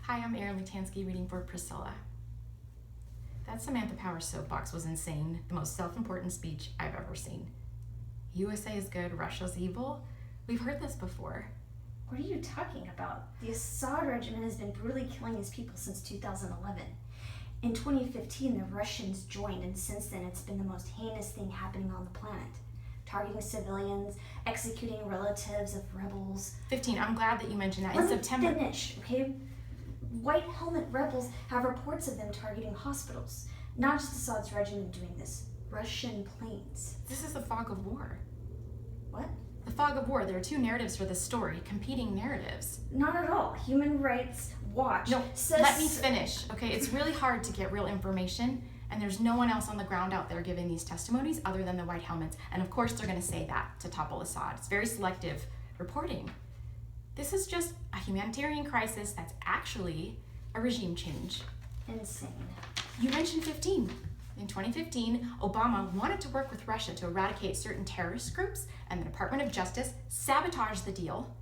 Hi, I'm Erin Lutansky reading for Priscilla. That Samantha Power soapbox was insane, the most self-important speech I've ever seen. USA is good, Russia's evil? We've heard this before. What are you talking about? The Assad regime has been brutally killing his people since 2011. In 2015, the Russians joined, and since then it's been the most heinous thing happening on the planet. Targeting civilians, executing relatives of rebels. 15, I'm glad that you mentioned that. Let me finish, okay? White helmet rebels have reports of them targeting hospitals. Not just Assad's regiment doing this. Russian planes. This is the fog of war. What? The fog of war. There are two narratives for this story, competing narratives. Not at all. Human Rights Watch says... Let me finish, okay? It's really hard to get real information, and there's no one else on the ground out there giving these testimonies other than the white helmets. And of course they're going to say that to topple Assad. It's very selective reporting. This is just a humanitarian crisis that's actually a regime change. Insane. You mentioned 15. In 2015, Obama wanted to work with Russia to eradicate certain terrorist groups, and the Department of Justice sabotaged the deal.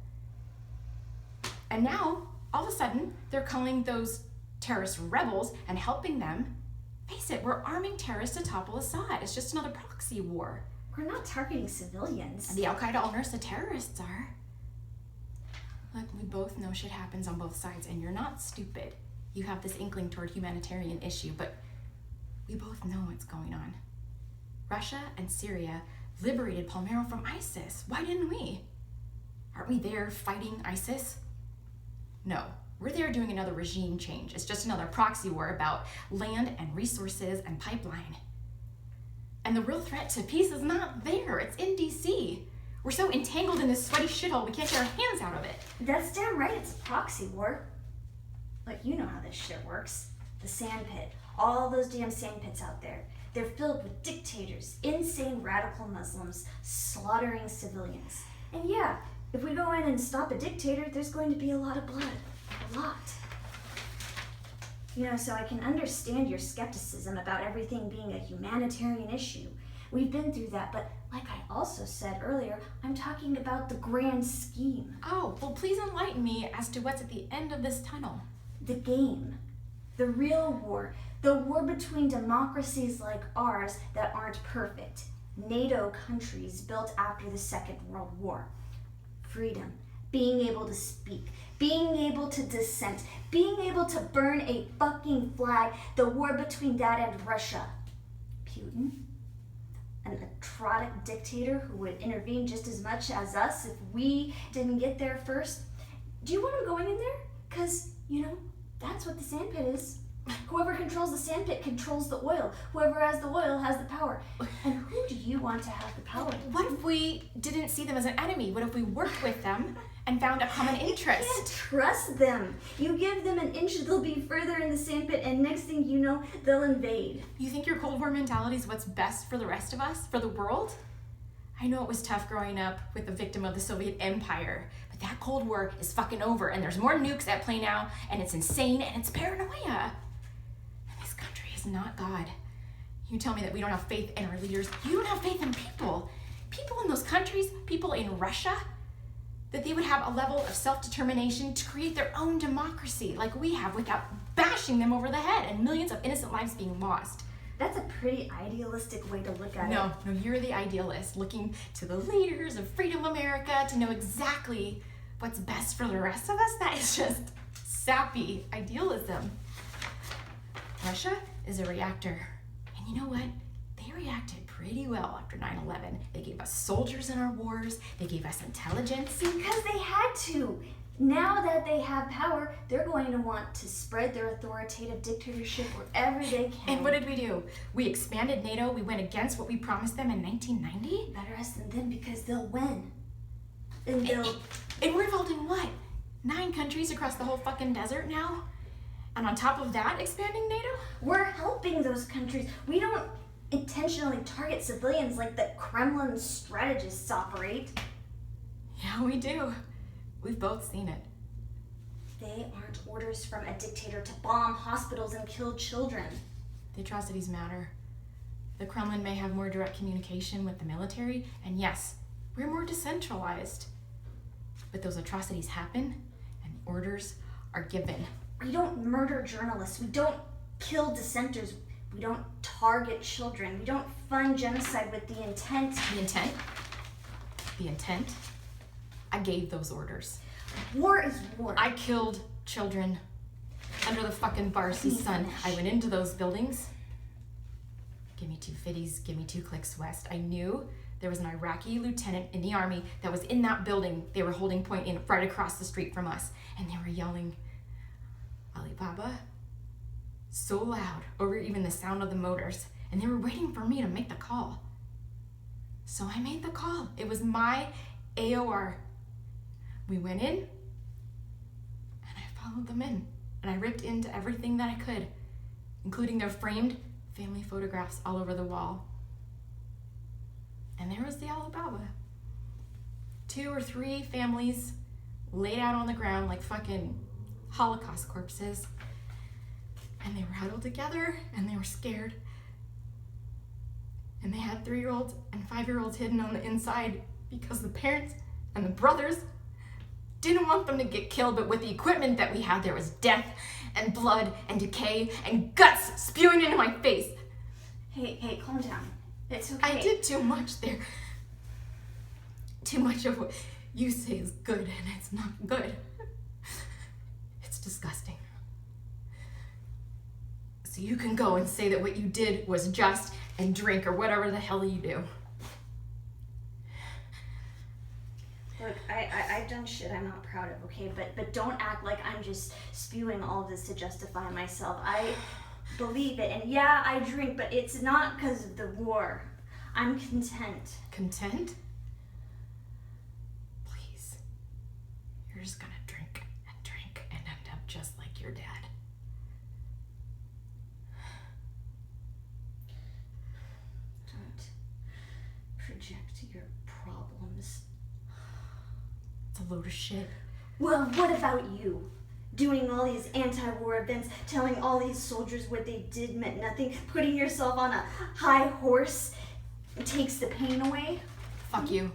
And now, all of a sudden, they're calling those terrorist rebels and helping them. Face it, we're arming terrorists to topple Assad. It's just another proxy war. We're not targeting civilians. And the Al-Qaeda owners, the terrorists are. Look, we both know shit happens on both sides, and you're not stupid. You have this inkling toward humanitarian issue, but we both know what's going on. Russia and Syria liberated Palmyra from ISIS. Why didn't we? Aren't we there fighting ISIS? No, we're there doing another regime change. It's just another proxy war about land and resources and pipeline. And the real threat to peace is not there. It's in DC. We're so entangled in this sweaty shithole, we can't get our hands out of it. That's damn right, it's a proxy war. Like, you know how this shit works. The sand pit. All those damn sand pits out there. They're filled with dictators, insane radical Muslims, slaughtering civilians. And yeah, if we go in and stop a dictator, there's going to be a lot of blood. A lot. You know, so I can understand your skepticism about everything being a humanitarian issue. We've been through that, but like I also said earlier, I'm talking about the grand scheme. Oh, well please enlighten me as to what's at the end of this tunnel. The game. The real war. The war between democracies like ours that aren't perfect. NATO countries built after the Second World War. Freedom. Being able to speak. Being able to dissent. Being able to burn a fucking flag. The war between that and Russia. Putin? An atrocious dictator who would intervene just as much as us if we didn't get there first. Do you want him going in there? Because, you know, that's what the sandpit is. Whoever controls the sandpit controls the oil. Whoever has the oil has the power. And who do you want to have the power? What if we didn't see them as an enemy? What if we worked with them and found a common interest? You can't trust them. You give them an inch, they'll be further in the sandpit, and next thing you know, they'll invade. You think your Cold War mentality is what's best for the rest of us, for the world? I know it was tough growing up with the victim of the Soviet Empire, but that Cold War is fucking over, and there's more nukes at play now, and it's insane, and it's paranoia. And this country is not God. You tell me that we don't have faith in our leaders. You don't have faith in people. People in those countries, people in Russia, that they would have a level of self-determination to create their own democracy like we have without bashing them over the head and millions of innocent lives being lost. That's a pretty idealistic way to look at it. No, you're the idealist, looking to the leaders of Freedom America to know exactly what's best for the rest of us. That is just sappy idealism. Russia is a reactor. And you know what? They reacted pretty well after 9/11. They gave us soldiers in our wars. They gave us intelligence. Because they had to. Now that they have power, they're going to want to spread their authoritative dictatorship wherever they can. And what did we do? We expanded NATO. We went against what we promised them in 1990. Better us than them because they'll win. And we're involved in what? 9 countries across the whole fucking desert now? And on top of that, expanding NATO? We're helping those countries. We don't intentionally target civilians like the Kremlin strategists operate. Yeah, we do. We've both seen it. They aren't orders from a dictator to bomb hospitals and kill children. The atrocities matter. The Kremlin may have more direct communication with the military, and yes, we're more decentralized. But those atrocities happen, and orders are given. We don't murder journalists. We don't kill dissenters. We don't target children. We don't fund genocide with the intent. The intent? The intent? I gave those orders. War is war. I killed children under the fucking Barcy's sun. I went into those buildings. Give me 2 fitties, give me 2 clicks west. I knew there was an Iraqi lieutenant in the army that was in that building. They were holding point in right across the street from us. And they were yelling, Alibaba, so loud, over even the sound of the motors. And they were waiting for me to make the call. So I made the call. It was my AOR. We went in, and I followed them in. And I ripped into everything that I could, including their framed family photographs all over the wall. And there was the Alibaba. 2 or 3 families laid out on the ground like fucking Holocaust corpses. And they were huddled together, and they were scared. And they had 3-year-olds and 5-year-olds hidden on the inside because the parents and the brothers didn't want them to get killed, but with the equipment that we had, there was death and blood and decay and guts spewing into my face. Hey, calm down. It's okay. I did too much there. Too much of what you say is good, and it's not good. It's disgusting. So you can go and say that what you did was just and drink or whatever the hell you do. Look, I've done shit I'm not proud of, okay? But don't act like I'm just spewing all this to justify myself. I believe it, and yeah, I drink, but it's not because of the war. I'm content. Content? Please. You're just gonna drink and end up just like your dad. Don't project your problems. It's a load of shit. Well, what about you? Doing all these anti-war events, telling all these soldiers what they did meant nothing, putting yourself on a high horse takes the pain away? Fuck you.